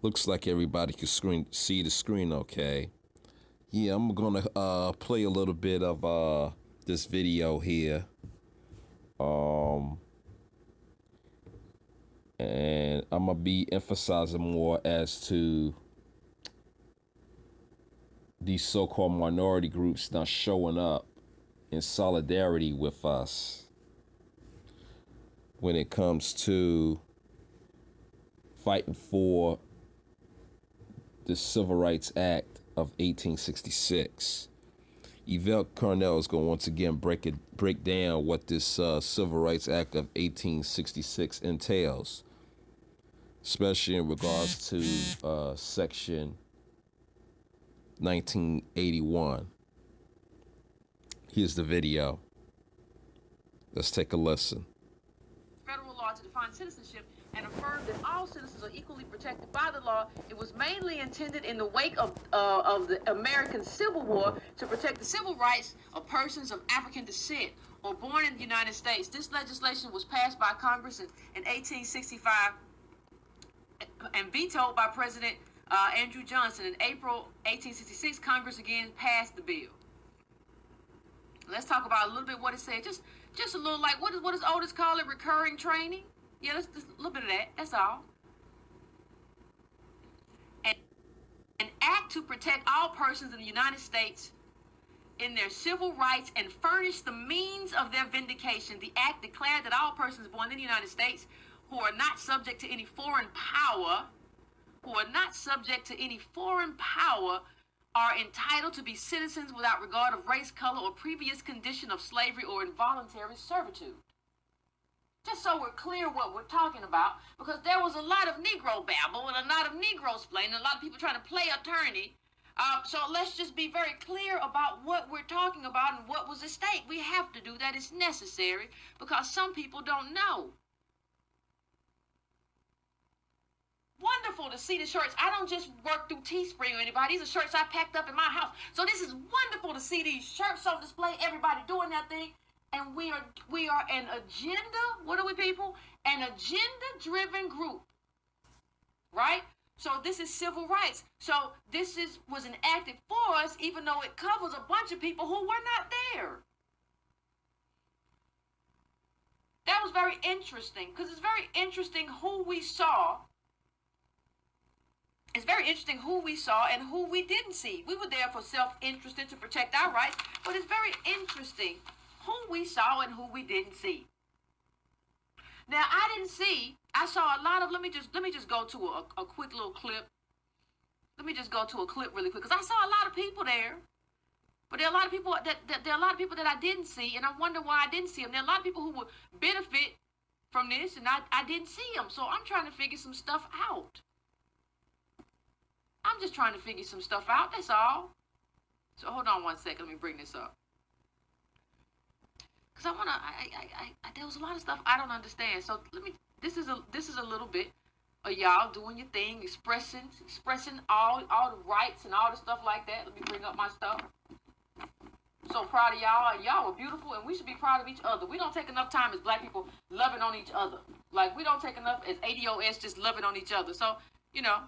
Looks like everybody can see the screen okay. Yeah, I'm gonna play a little bit of this video here. And I'm gonna be emphasizing more as to these so-called minority groups not showing up in solidarity with us when it comes to fighting for the Civil Rights Act of 1866. Yvette Carnell is going to once again break down what this Civil Rights Act of 1866 entails, especially in regards to Section 1981. Here's the video. Let's take a listen. Federal law to define citizenship and affirm that all citizens are equally protected by the law. It was mainly intended in the wake of the American Civil War to protect the civil rights of persons of African descent or born in the United States. This legislation was passed by Congress in 1865 and vetoed by President Andrew Johnson. In April 1866, Congress again passed the bill. Let's talk about a little bit what it said. Just a little, like, what does Otis call it? Recurring training? Yeah, just a little bit of that. That's all. An act to protect all persons in the United States in their civil rights and furnish the means of their vindication. The act declared that all persons born in the United States who are not subject to any foreign power, are entitled to be citizens without regard of race, color, or previous condition of slavery or involuntary servitude. Just so we're clear what we're talking about, because there was a lot of Negro babble and a lot of Negro splaining, and a lot of people trying to play attorney. So let's just be very clear about what we're talking about and what was at stake. We have to do that. It's necessary because some people don't know. Wonderful to see the shirts. I don't just work through Teespring or anybody. These are shirts I packed up in my house. So this is wonderful to see these shirts on display, everybody doing their thing. And we are an agenda, what are we, people? An agenda-driven group, right? So this is civil rights. So this was enacted for us, even though it covers a bunch of people who were not there. That was very interesting, because it's very interesting who we saw. It's very interesting who we saw and who we didn't see. We were there for self-interest and to protect our rights, but it's very interesting who we saw and who we didn't see. Now, I saw a lot of, let me just go to a quick little clip. Let me just go to a clip really quick, because I saw a lot of people there, but there are a lot of people that I didn't see, and I wonder why I didn't see them. There are a lot of people who would benefit from this, and I didn't see them, so I'm trying to figure some stuff out. I'm just trying to figure some stuff out, that's all. So hold on one second, let me bring this up. Because there was a lot of stuff I don't understand. So this is a little bit of y'all doing your thing, expressing all the rights and all the stuff like that. Let me bring up my stuff. So proud of y'all, and y'all are beautiful, and we should be proud of each other. We don't take enough time as black people loving on each other. Like, we don't take enough as ADOS just loving on each other. So, you know.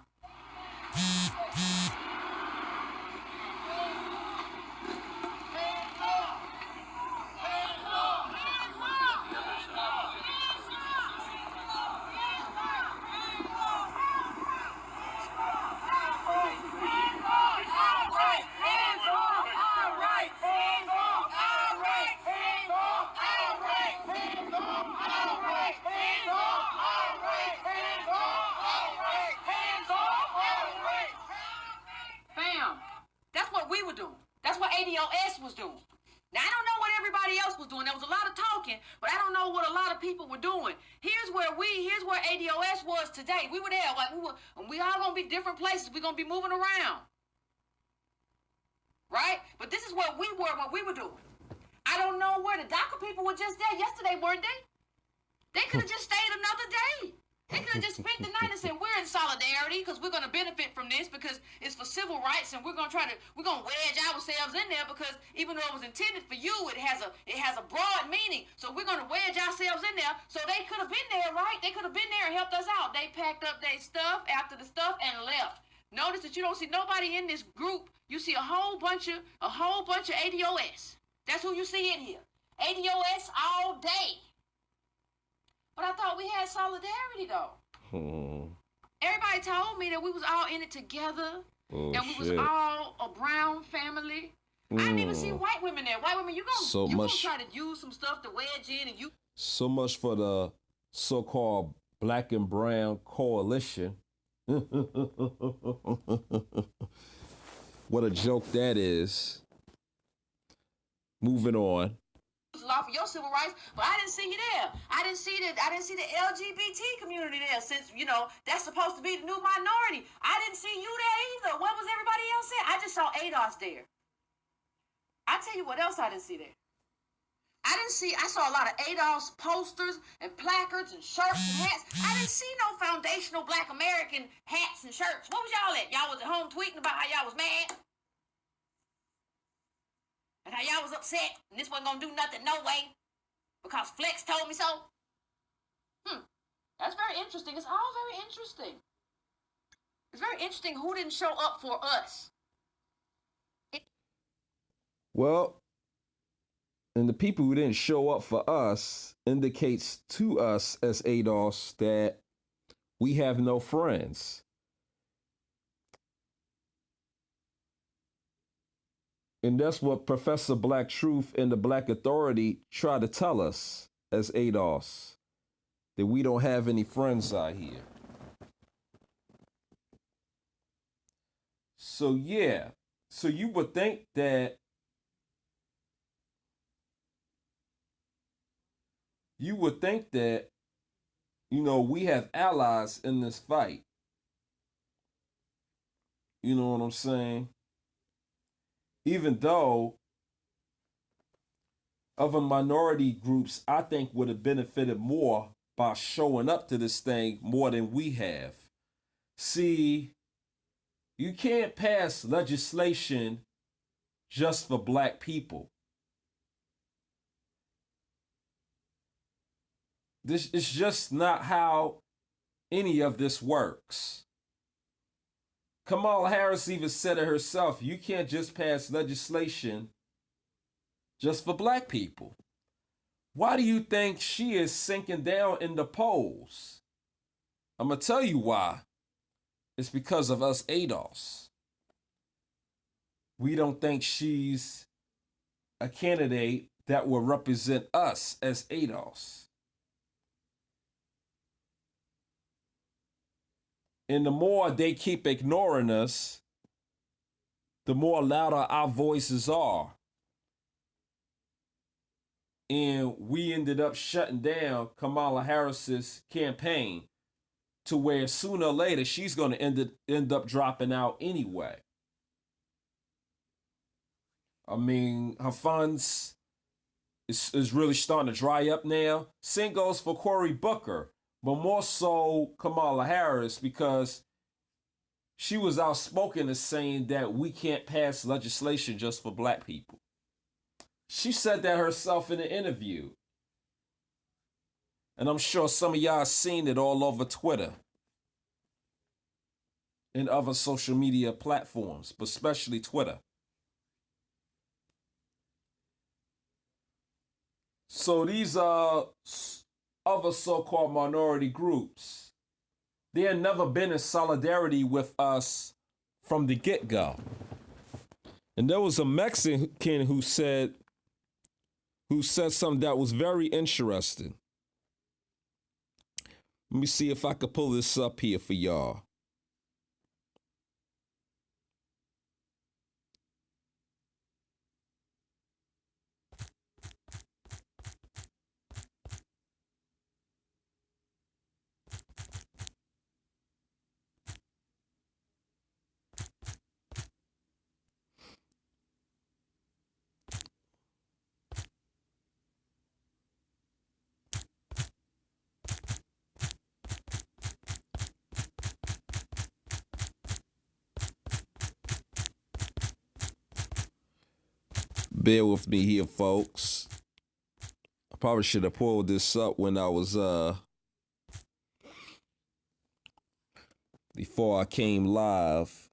ADOS was doing. Now, I don't know what everybody else was doing. There was a lot of talking, but I don't know what a lot of people were doing. Here's where ADOS was today. We were there. Like, we all gonna be different places. We're gonna be moving around. Right? But this is where we were, what we were doing. I don't know where the DACA people were just there yesterday, weren't they? They could have just stayed another day. They could have just spent the night and said, we're in solidarity because we're going to benefit from this because it's for civil civil rights, and we're gonna wedge ourselves in there because even though it was intended for you, it has a broad meaning. So we're gonna wedge ourselves in there. So they could have been there, right? They could have been there and helped us out. They packed up their stuff after the stuff and left. Notice that you don't see nobody in this group. You see a whole bunch of ADOS. That's who you see in here. ADOS all day. But I thought we had solidarity though. Everybody told me that we was all in it together. And we was all a brown family. I didn't even see white women there. White women, you gonna try to use some stuff to wedge in and you. So much for the so-called black and brown coalition. What a joke that is. Moving on. Law for your civil rights, but I didn't see you there. I didn't see the LGBT community there, since that's supposed to be the new minority. I didn't see you there either. What was everybody else there? I just saw ADOS there. I tell you what else I didn't see there. I saw a lot of ADOS posters and placards and shirts and hats. I didn't see no foundational Black American hats and shirts. What was y'all at? Y'all was at home tweeting about how y'all was mad? And how y'all was upset and this wasn't gonna do nothing, no way, because Flex told me so. That's very interesting. It's all very interesting. It's very interesting who didn't show up for us. Well, and the people who didn't show up for us indicates to us as ADOS that we have no friends. And that's what Professor Black Truth and the Black Authority try to tell us as ADOS, that we don't have any friends out here. So yeah, so you would think that we have allies in this fight. You know what I'm saying? Even though other minority groups, I think, would have benefited more by showing up to this thing more than we have. See, you can't pass legislation just for Black people. This is just not how any of this works. Kamala Harris even said it herself. You can't just pass legislation just for Black people. Why do you think she is sinking down in the polls? I'm going to tell you why. It's because of us ADOS. We don't think she's a candidate that will represent us as ADOS. And the more they keep ignoring us, the more louder our voices are. And we ended up shutting down Kamala Harris's campaign to where sooner or later she's going to end up dropping out anyway. I mean, her funds is really starting to dry up now. Same goes for Cory Booker. But more so Kamala Harris, because she was outspoken as saying that we can't pass legislation just for Black people. She said that herself in an interview. And I'm sure some of y'all seen it all over Twitter and other social media platforms, but especially Twitter. So these other so-called minority groups, they had never been in solidarity with us from the get-go. And there was a Mexican who said something that was very interesting. Let me see if I could pull this up here for y'all. Bear with me here, folks. I probably should have pulled this up when I was before I came live.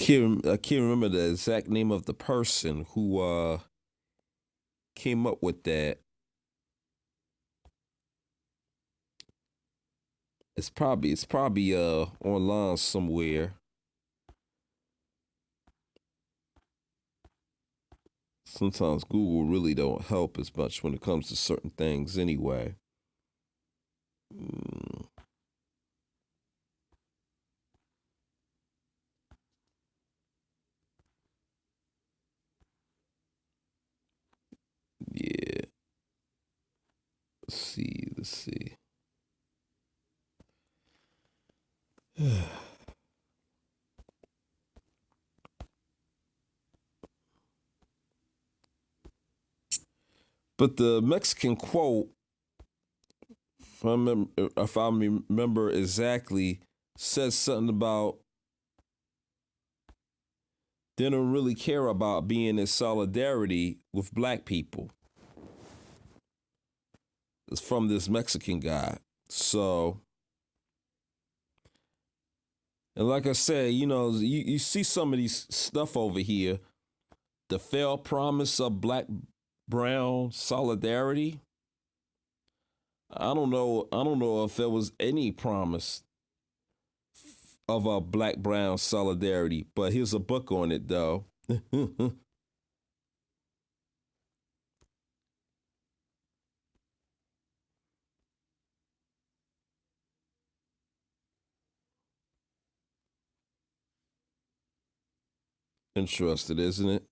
I can't remember the exact name of the person who came up with that. It's probably online somewhere. Sometimes Google really don't help as much when it comes to certain things anyway. Yeah. Let's see. But the Mexican quote, if I remember exactly, says something about they don't really care about being in solidarity with black people. It's from this Mexican guy. So, and like I said, you see some of these stuff over here, the failed promise of black brown solidarity. I don't know if there was any promise of a black brown solidarity, but here's a book on it though. Interested, isn't it?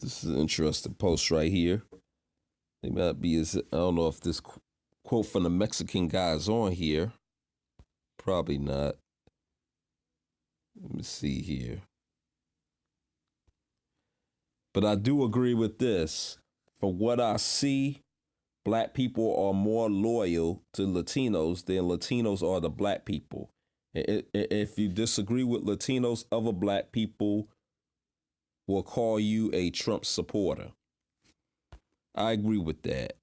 This is an interesting post right here. They might be I don't know if this quote from the Mexican guy is on here. Probably not. Let me see here. But I do agree with this. From what I see, black people are more loyal to Latinos than Latinos are to black people. If you disagree with Latinos, other black people will call you a Trump supporter. I agree with that.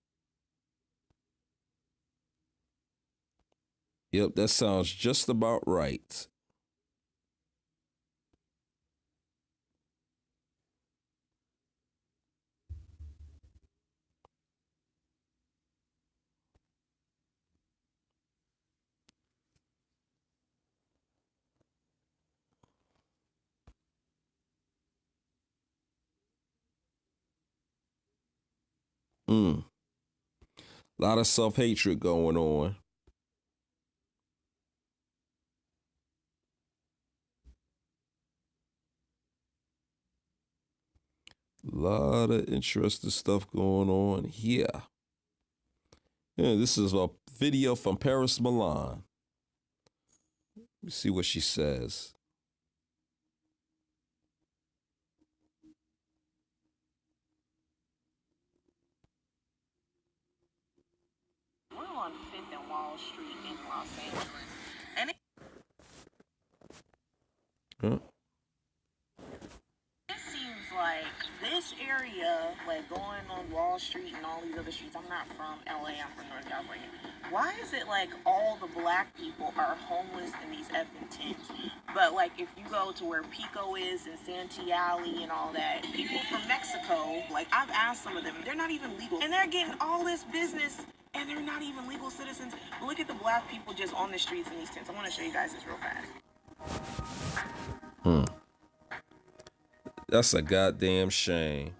Yep, that sounds just about right. A lot of self-hatred going on. A lot of interesting stuff going on here. Yeah, this is a video from Paris Milan. Let me see what she says. Huh? It seems like this area, like going on Wall Street and all these other streets, I'm not from LA, I'm from North California. Why is it like all the black people are homeless in these effing tents? But like if you go to where Pico is and Santee Alley and all that, people from Mexico, like I've asked some of them, they're not even legal. And they're getting all this business and they're not even legal citizens. But look at the black people just on the streets in these tents. I want to show you guys this real fast. That's a goddamn shame.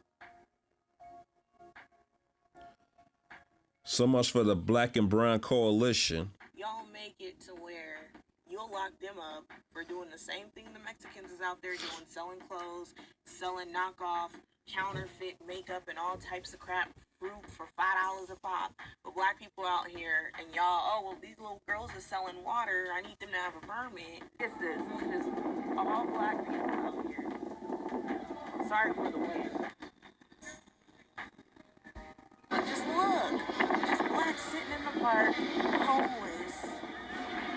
So much for the Black and Brown Coalition. Y'all make it to where you'll lock them up for doing the same thing the Mexicans is out there doing, selling clothes, selling knockoff, counterfeit makeup and all types of crap, fruit for $5 a pop. But black people out here and y'all, oh, well, these little girls are selling water. I need them to have a permit. It's this. It's all black people out here. Sorry for the wind. But just look. Just blacks sitting in the park, homeless.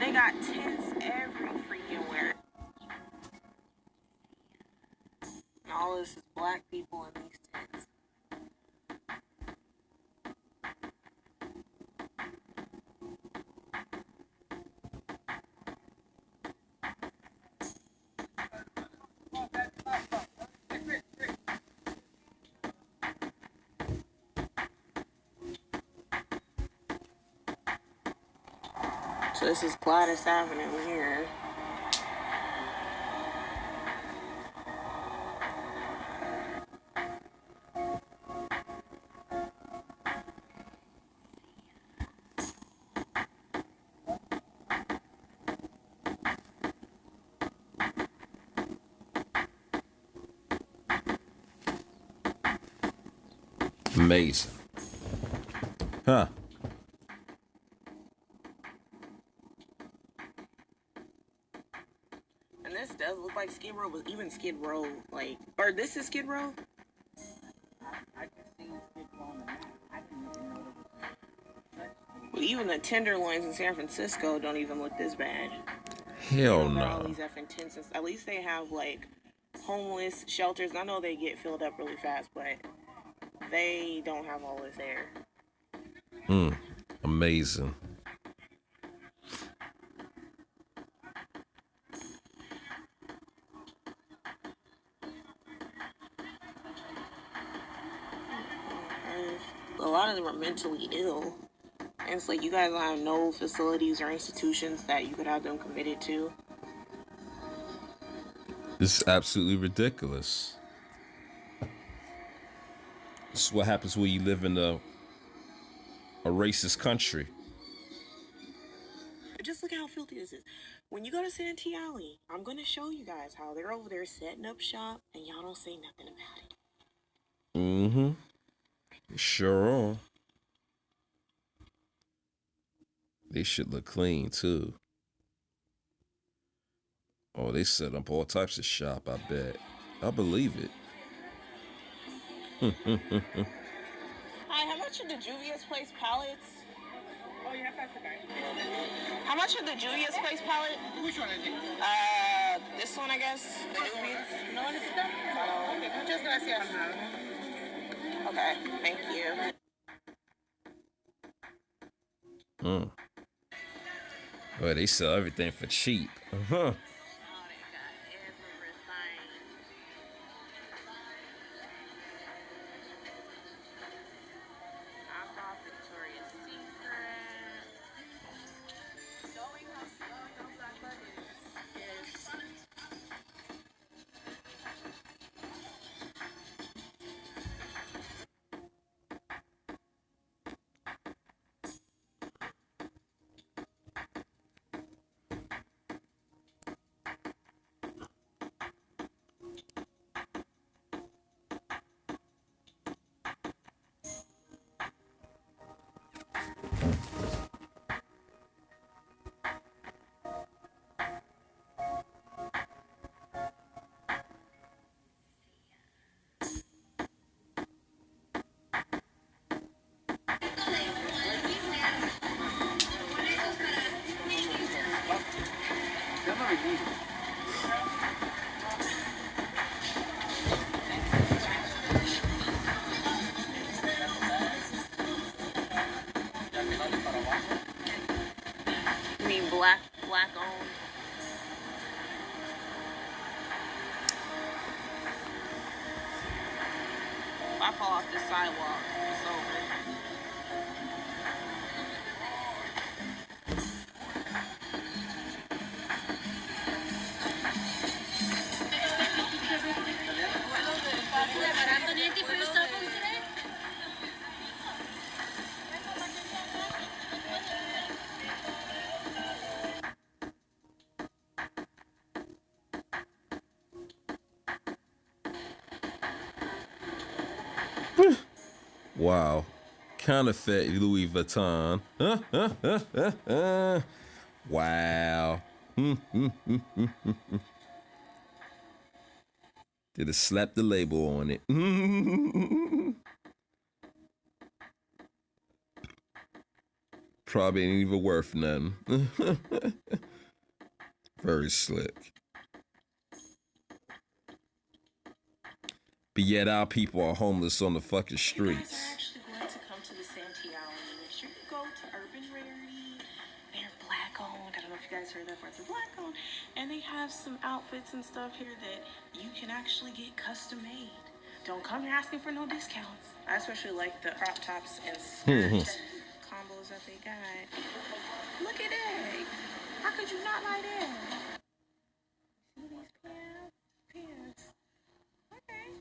They got tents every freaking where. And all this is black people in these tents. So this is Gladys Avenue here. Amazing. Huh. And this does look like Skid Row, but even Skid Row, like, or this is Skid Row? I can see Skid Row on the map. I didn't even know it. But even the Tenderloins in San Francisco don't even look this bad. Hell All no. these effing tents, at least they have, like, homeless shelters. I know they get filled up really fast, but they don't have all this there. Amazing. A lot of them are mentally ill. And it's like you guys don't have no facilities or institutions that you could have them committed to. This is absolutely ridiculous. This is what happens when you live in a racist country. Just look how filthy this is. When you go to Santee Alley, I'm going to show you guys how they're over there setting up shop and y'all don't say nothing about it. Mm-hmm. Sure are. They should look clean too. Oh, they set up all types of shop, I bet. I believe it. Hi, how much are the Juvia's Place pallets? Oh, yeah, that's the guy. How much are the Juvia's Place pallet? Which one is it? This one, I guess. The Juvia's. No one is it? Okay, muchas gracias. Okay, thank you. Well, they sell everything for cheap. Uh-huh. I mean, black owned. If I fall off this sidewalk, it's over. Wow. Counterfeit Louis Vuitton. Wow. Did it slap the label on it? Probably ain't even worth nothing. Very slick. But yet our people are homeless on the fucking streets. You guys are actually going to come to the Santiago. Make sure you go to Urban Rarity. They're black owned. I don't know if you guys heard that part. They're black owned. And they have some outfits and stuff here that you can actually get custom made. Don't come here asking for no discounts. I especially like the crop tops and skirt combos that they got. Look at that. How could you not like that? See these pants? Okay.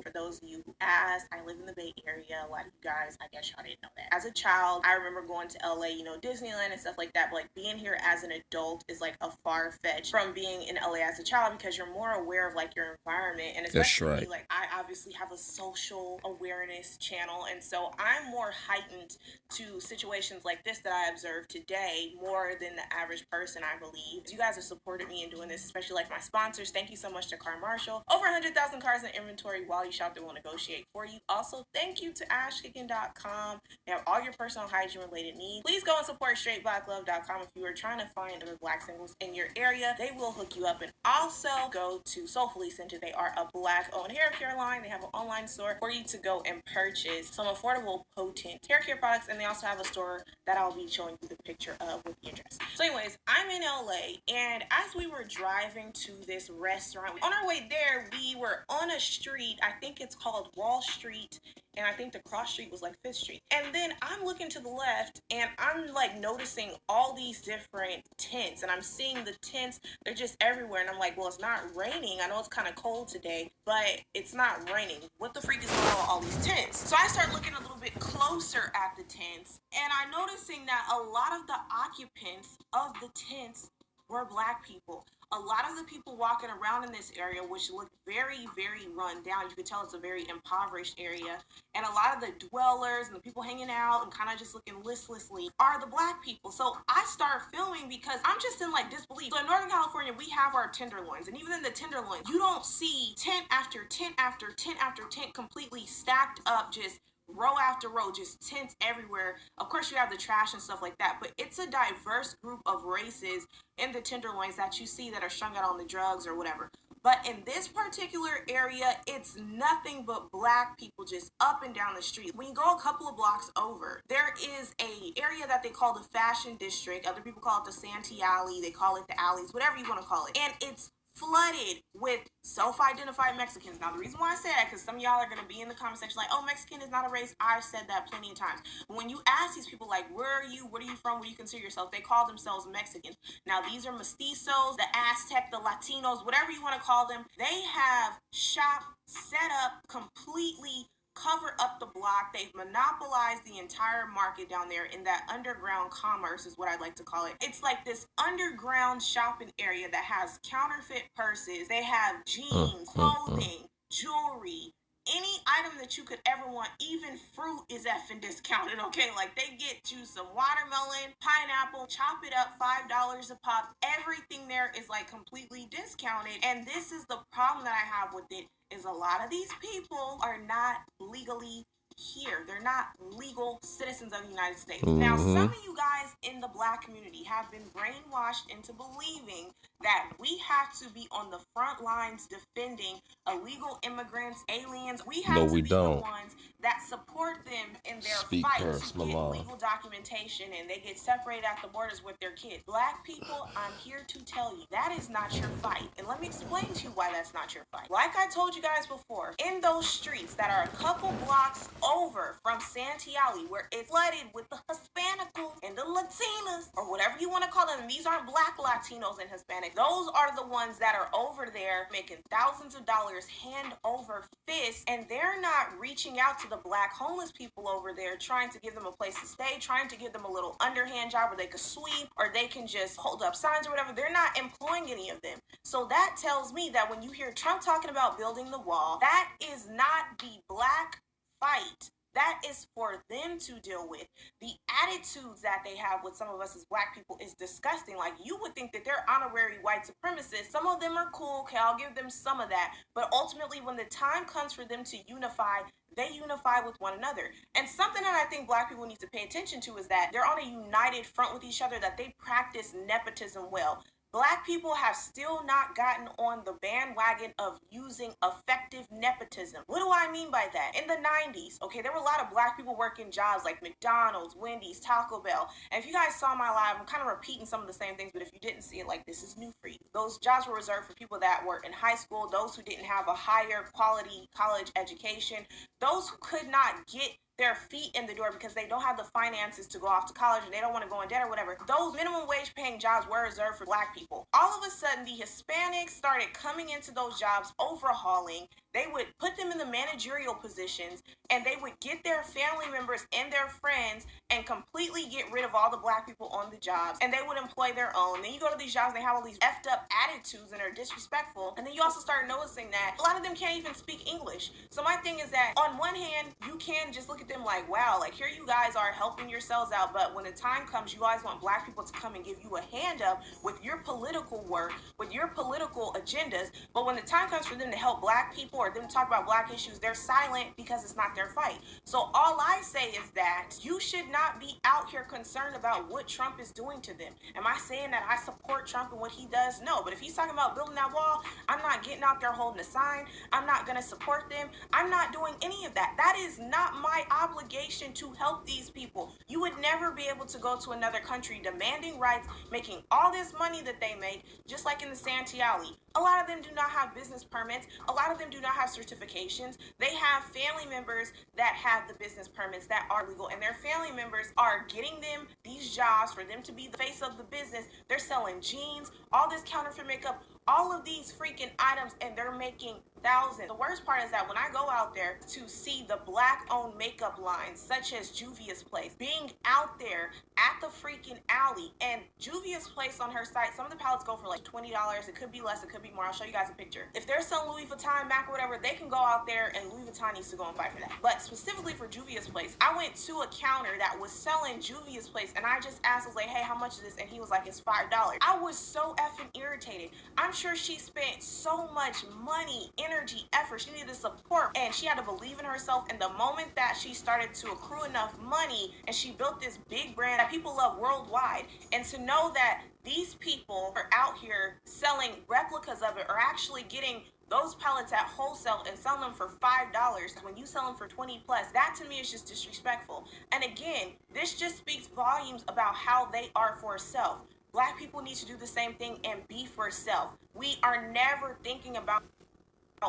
For those of you who asked, I live in the Bay Area. A lot of you guys, I guess y'all didn't know that. As a child, I remember going to LA, Disneyland and stuff like that. But like being here as an adult is like a far fetch from being in LA as a child, because you're more aware of like your environment. And especially That's right. like I obviously have a social awareness channel, and so I'm more heightened to situations like this that I observe today more than the average person, I believe. You guys have supported me in doing this, especially like my sponsors. Thank you so much to Car Marshall. Over 100,000 cars in inventory while you shop, they will negotiate for you. Also, thank you to ashkicking.com. They have all your personal hygiene related needs. Please go and support straightblacklove.com if you are trying to find other black singles in your area. They will hook you up. And also go to Soulfully Center. They are a black owned hair care line. They have an online store for you to go and purchase some affordable, potent hair care products. And they also have a store that I'll be showing you the picture of with the address. So anyways, I'm in LA, and as we were driving to this restaurant, on our way there, we were on a street, I think it's called Wall Street, and I think the cross street was like 5th Street. And then I'm looking to the left, and I'm like noticing all these different tents, and I'm seeing the tents, they're just everywhere. And I'm like, well, it's not raining. I know it's kind of cold today, but it's not raining. What the freak is going on with all these tents? So I start looking a little bit closer at the tents, and I'm noticing that a lot of the occupants of the tents were black people. A lot of the people walking around in this area, which looked very, very run down, you could tell it's a very impoverished area, and a lot of the dwellers and the people hanging out and kind of just looking listlessly are the black people. So I start filming because I'm just in like disbelief. So in Northern California, we have our tenderloins, and even in the tenderloins, you don't see tent after tent after tent after tent completely stacked up, just row after row, just tents everywhere. Of course, you have the trash and stuff like that, but it's a diverse group of races in the tenderloins that you see that are strung out on the drugs or whatever. But in this particular area, it's nothing but black people just up and down the street. When you go a couple of blocks over, there is a area that they call the Fashion District. Other people call it the Santee Alley. They call it the alleys, whatever you want to call it. And it's flooded with self-identified Mexicans. Now, the reason why I say that, because some of y'all are going to be in the comment section like, oh, Mexican is not a race. I've said that plenty of times. When you ask these people, like, where are you? Where are you from? Where do you consider yourself? They call themselves Mexicans. Now, these are mestizos, the Aztec, the Latinos, whatever you want to call them. They have shop set up completely, cover up the block. They've monopolized the entire market down there in that underground commerce is what I'd like to call it. It's like this underground shopping area that has counterfeit purses. They have jeans, clothing, jewelry, any item that you could ever want. Even fruit is effing discounted, okay? Like, they get you some watermelon, pineapple, chop it up, $5 a pop. Everything there is like completely discounted. And this is the problem that I have with it, is a lot of these people are not legally here. They're not legal citizens of the United States. Now, some of you guys in the black community have been brainwashed into believing that we have to be on the front lines defending illegal immigrants, aliens. We have to be the ones that support them in their fight to get legal documentation, and they get separated at the borders with their kids. Black people, I'm here to tell you, that is not your fight. And let me explain to you why that's not your fight. Like I told you guys before, in those streets that are a couple blocks over from Santee Alley, where it's flooded with the Hispanicals and the Latinas, or whatever you want to call them, and these aren't black Latinos and Hispanics. Those are the ones that are over there making thousands of dollars hand over fist, and they're not reaching out to the black homeless people over there, trying to give them a place to stay, trying to give them a little underhand job where they could sweep or they can just hold up signs or whatever. They're not employing any of them. So that tells me that when you hear Trump talking about building the wall, that is not the black fight. That is for them to deal with. The attitudes that they have with some of us as black people is disgusting. Like, you would think that they're honorary white supremacists. Some of them are cool. Okay, I'll give them some of that. But ultimately, when the time comes for them to unify, they unify with one another. And something that I think black people need to pay attention to is that they're on a united front with each other, that they practice nepotism well. Black people have still not gotten on the bandwagon of using effective nepotism. What do I mean by that? In the 90s, okay, there were a lot of black people working jobs like McDonald's, Wendy's, Taco Bell. And if you guys saw my live, I'm kind of repeating some of the same things, but if you didn't see it, like, this is new for you. Those jobs were reserved for people that were in high school, those who didn't have a higher quality college education, those who could not get their feet in the door because they don't have the finances to go off to college and they don't want to go in debt or whatever. Those minimum wage paying jobs were reserved for black people. All of a sudden, the Hispanics started coming into those jobs, overhauling. They would put them in the managerial positions, and they would get their family members and their friends and completely get rid of all the black people on the jobs, and they would employ their own. Then you go to these jobs, they have all these effed up attitudes and are disrespectful, and then you also start noticing that a lot of them can't even speak English. So my thing is that on one hand, you can just look at them like, wow, like, here you guys are helping yourselves out, but when the time comes, you guys want black people to come and give you a hand up with your political work, with your political agendas, but when the time comes for them to help black people or them talk about black issues, they're silent because it's not their fight. So all I say is that you should not be out here concerned about what Trump is doing to them. Am I saying that I support Trump and what he does? No, but if he's talking about building that wall, I'm not getting out there holding a sign. I'm not going to support them. I'm not doing any of that. That is not my obligation to help these people. You would never be able to go to another country demanding rights, making all this money that they make, just like in the Santee Alley. A lot of them do not have business permits. A lot of them do not have certifications. They have family members that have the business permits that are legal, and their family members are getting them these jobs for them to be the face of the business. They're selling jeans, all this counterfeit makeup, all of these freaking items, and they're making thousands. The worst part is that when I go out there to see the black-owned makeup lines, such as Juvia's Place, being out there at the freaking alley, and Juvia's Place on her site, some of the palettes go for like $20. It could be less, it could be more. I'll show you guys a picture. If they're selling Louis Vuitton, MAC, or whatever, they can go out there, and Louis Vuitton needs to go and fight for that. But specifically for Juvia's Place, I went to a counter that was selling Juvia's Place, and I just asked, I was like, hey, how much is this? And he was like, it's $5. I was so effing irritated. I'm sure she spent so much money, energy, effort. She needed support, and she had to believe in herself. And the moment that she started to accrue enough money and she built this big brand that people love worldwide, and to know that these people are out here selling replicas of it, or actually getting those pellets at wholesale and selling them for $5 when you sell them for 20 plus, that to me is just disrespectful. And again, this just speaks volumes about how they are for self. Black people need to do the same thing and be for self. We are never thinking about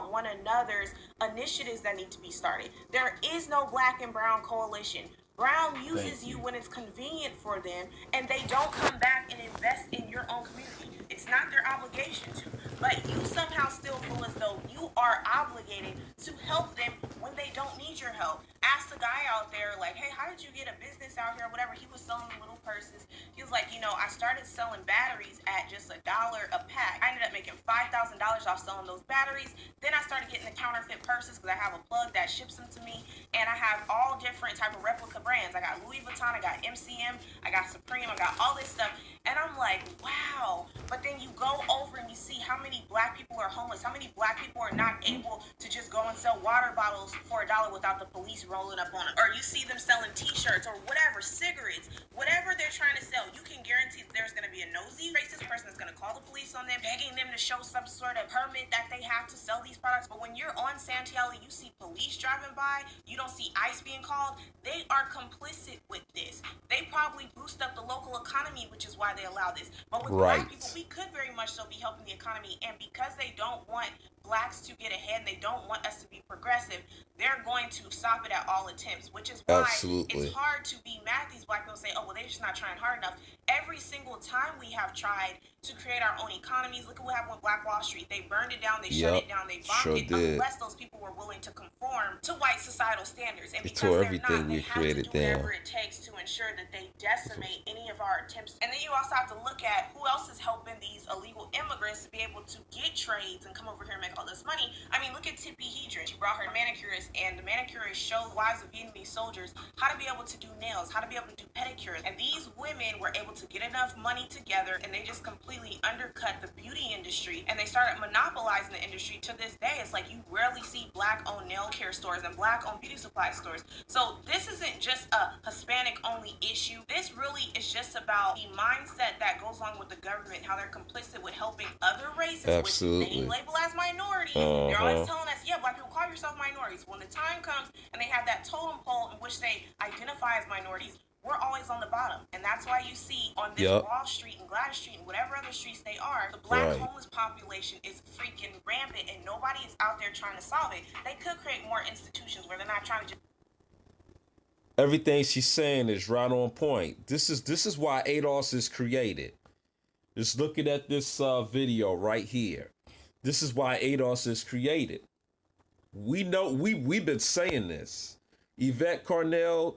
one another's initiatives that need to be started. There is no black and brown coalition. Brown uses you when it's convenient for them, and they don't come back and invest in your own community. It's not their obligation to, but you somehow still feel as though you are obligated to help them when they don't need your help. Ask the guy out there, like, hey, how did you get a business out here or whatever? He was selling little purses. He was like, I started selling batteries at just $1 a pack. I ended up making $5,000 off selling those batteries. Then I started getting the counterfeit purses because I have a plug that ships them to me, and I have all different type of replica brands. I got Louis Vuitton, I got MCM, I got Supreme, I got all this stuff. And I'm like, wow. But then you go over and you see how many many black people are homeless? How many black people are not able to just go and sell water bottles for $1 without the police rolling up on them? Or you see them selling t-shirts or whatever, cigarettes, whatever they're trying to sell, you can guarantee there's going to be a nosy racist person that's going to call the police on them, begging them to show some sort of permit that they have to sell these products. But when you're on Santiago, you see police driving by, you don't see ICE being called, they are complicit with this. They probably boost up the local economy, which is why they allow this. But with black people, we could very much so be helping the economy, and because they don't want blacks to get ahead and they don't want us to be progressive, they're going to stop it at all attempts, which is why it's hard to be mad at these black people, say, oh, well, they're just not trying hard enough. Every single time we have tried to create our own economies, look at what happened with Black Wall Street. They burned it down, they shut it down, they bombed it, unless those people were willing to conform to white societal standards. And because they're not, they have to do whatever it takes to ensure that they decimate any of our attempts. And then you also have to look at who else is helping these illegal immigrants to be able to get trades and come over here and make all this money. I mean, look at Tippi Hedren. She brought her manicurist, and the manicurist showed wives of Vietnamese soldiers how to be able to do nails, how to be able to do pedicures. And these women were able to get enough money together, and they just completely undercut the beauty industry, and they started monopolizing the industry. To this day, it's like you rarely see black-owned nail care stores and black-owned beauty supply stores. So this isn't just a Hispanic-only issue. This really is just about the mindset that goes along with the government, how they're complicit with helping other races, which they label as minorities. They're always telling us, yeah, black people, call yourself minorities. When the time comes and they have that totem pole in which they identify as minorities, we're always on the bottom. And that's why you see on this Wall Street and Gladys Street and whatever other streets they are, the black homeless population is freaking rampant, and nobody is out there trying to solve it. They could create more institutions where they're not trying to just... Everything she's saying is right on point. This is why ADOS is created. Just looking at this video right here. This is why ADOS is created. We know, we've been saying this. Yvette Carnell,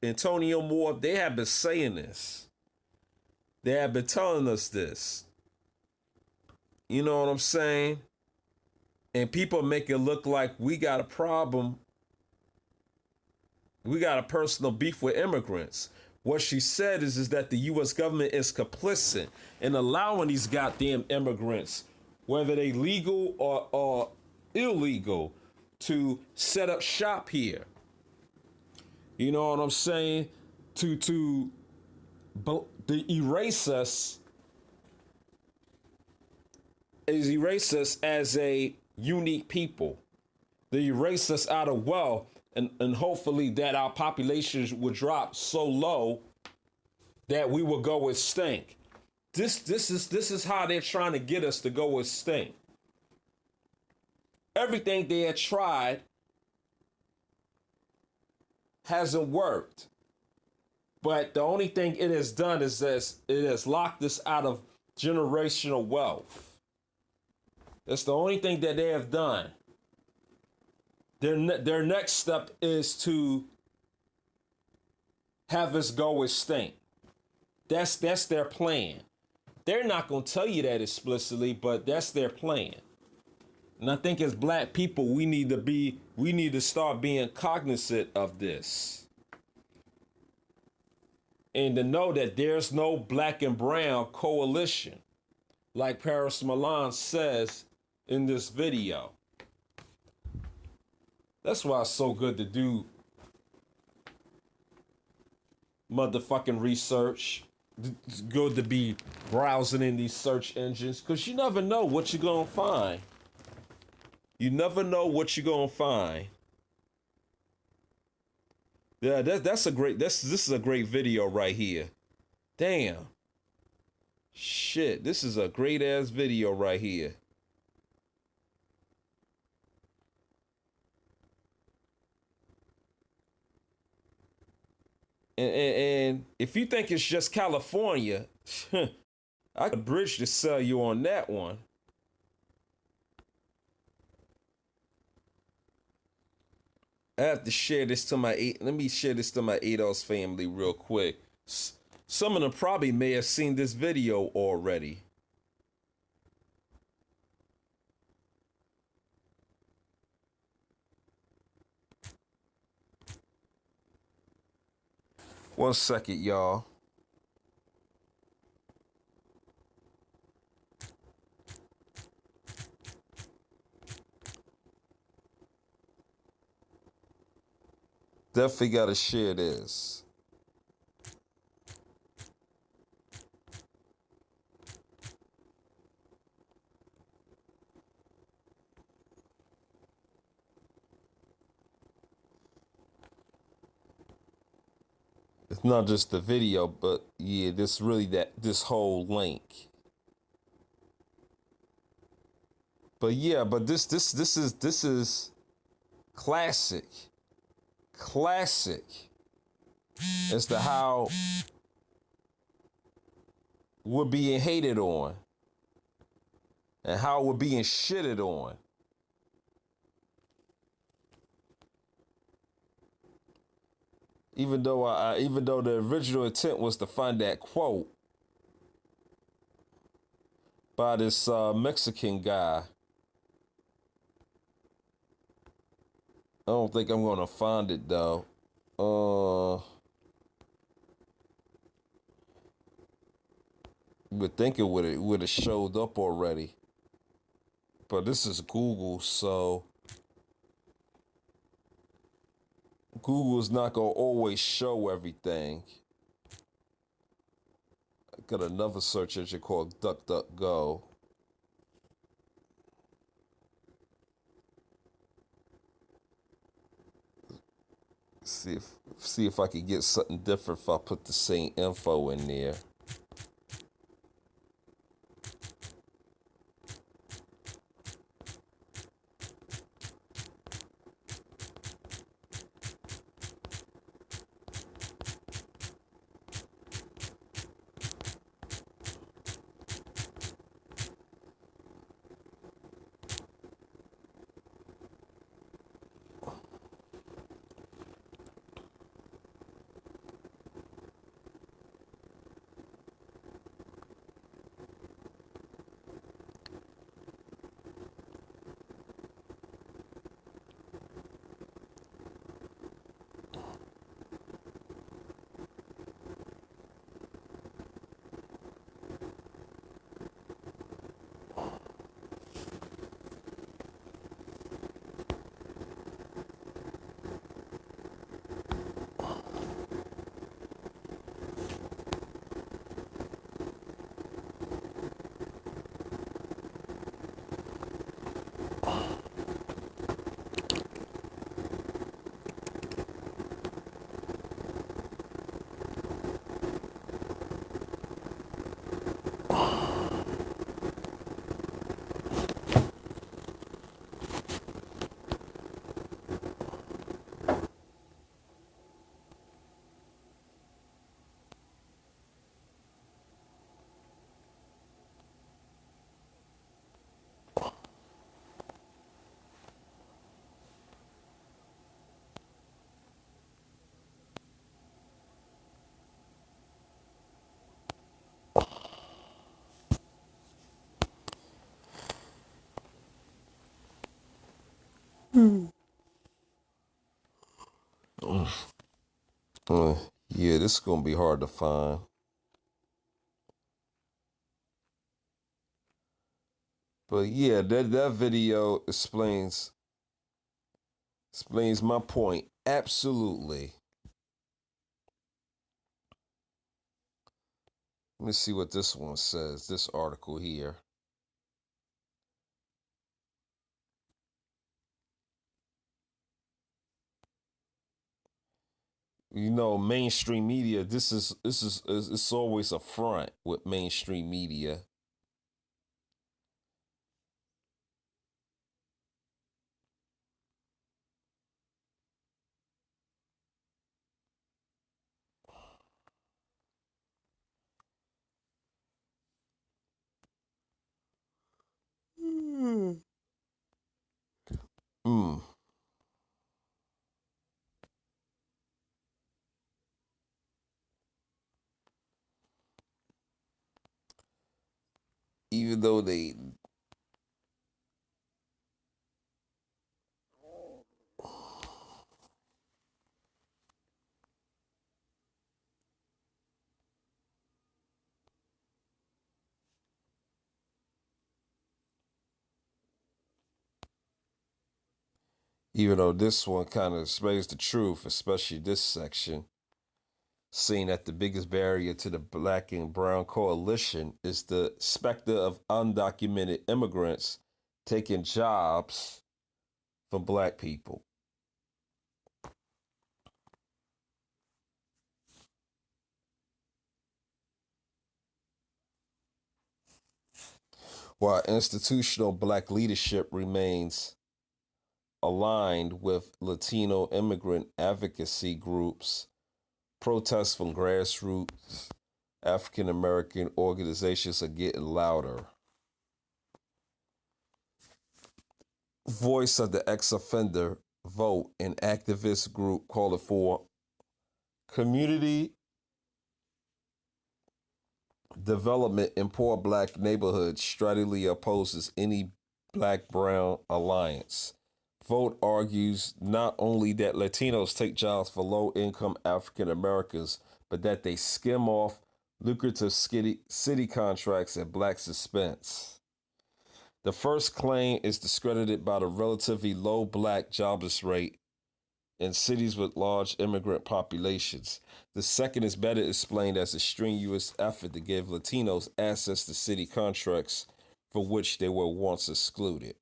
Antonio Moore, they have been saying this. They have been telling us this. You know what I'm saying? And people make it look like we got a problem. We got a personal beef with immigrants. What she said is that the U.S. government is complicit in allowing these goddamn immigrants, whether they legal or illegal, to set up shop here. You know what I'm saying? To erase us as a unique people. They erase us out of wealth, and hopefully that our population would drop so low that we will go extinct. This is how they're trying to get us to go extinct. Everything they had tried hasn't worked. But the only thing it has done is this: it has locked us out of generational wealth. That's the only thing that they have done. Their next step is to have us go extinct. That's their plan. They're not going to tell you that explicitly, but that's their plan. And I think as black people, we need to start being cognizant of this. And to know that there's no black and brown coalition, like Paris Milan says in this video. That's why it's so good to do motherfucking research. It's good to be browsing in these search engines, because you never know what you're going to find. You never know what you're going to find. Yeah, this is a great video right here. Damn. Shit, this is a great ass video right here. And if you think it's just California, I could bridge to sell you on that one. I have to share this to let me share this to my ADOS family real quick. Some of them probably may have seen this video already. One second, y'all. Definitely gotta share this. It's not just the video, but yeah, this whole link. But yeah, but this is classic. Classic as to how we're being hated on and how we're being shitted on. Even though the original intent was to find that quote by this Mexican guy, I don't think I'm gonna find it though. You would think it would have showed up already, but this is Google, so Google's not gonna always show everything. I got another search engine called DuckDuckGo. See if I can get something different if I put the same info in there. Yeah, this is gonna be hard to find. But yeah, that video explains my point absolutely. Let me see what this one says. This article here. You know, mainstream media. This is it's always a front with mainstream media. Mm. Even though they Even though this one kind of explains the truth, especially this section, saying that the biggest barrier to the black and brown coalition is the specter of undocumented immigrants taking jobs from black people. While institutional black leadership remains aligned with Latino immigrant advocacy groups, protests from grassroots African American organizations are getting louder. Voice of the Ex-Offender Vote, an activist group calling for community development in poor black neighborhoods, strategically opposes any black-brown alliance. Vote argues not only that Latinos take jobs for low-income African Americans, but that they skim off lucrative city contracts at black's expense. The first claim is discredited by the relatively low black jobless rate in cities with large immigrant populations. The second is better explained as a strenuous effort to give Latinos access to city contracts for which they were once excluded.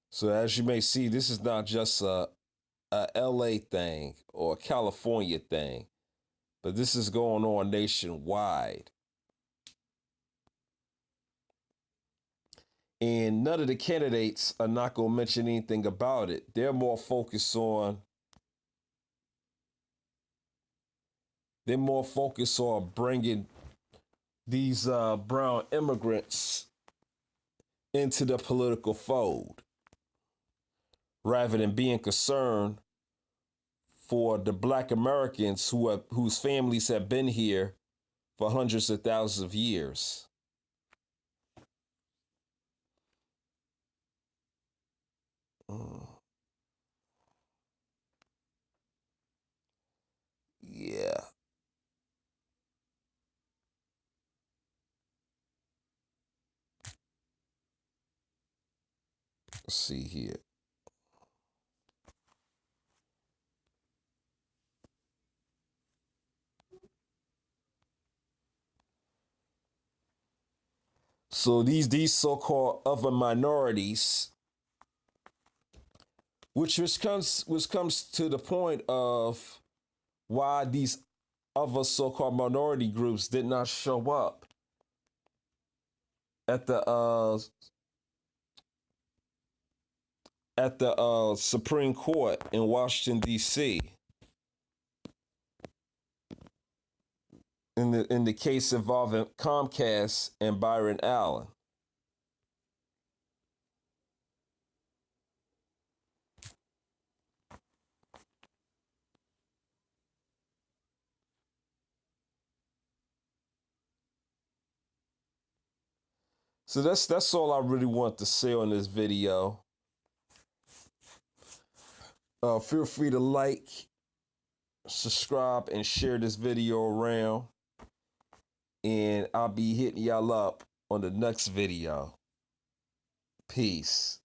So as you may see, this is not just a LA thing or a California thing, but this is going on nationwide. And none of the candidates are not going to mention anything about it. They're more focused on bringing these brown immigrants into the political fold, rather than being concerned for the black Americans whose families have been here for hundreds of thousands of years. Yeah. Let's see here. So these so-called other minorities, which comes to the point of why these other so-called minority groups did not show up at the Supreme Court in Washington, D.C. in the case involving Comcast and Byron Allen. So that's all I really want to say on this video. Feel free to like, subscribe, and share this video around. And I'll be hitting y'all up on the next video. Peace.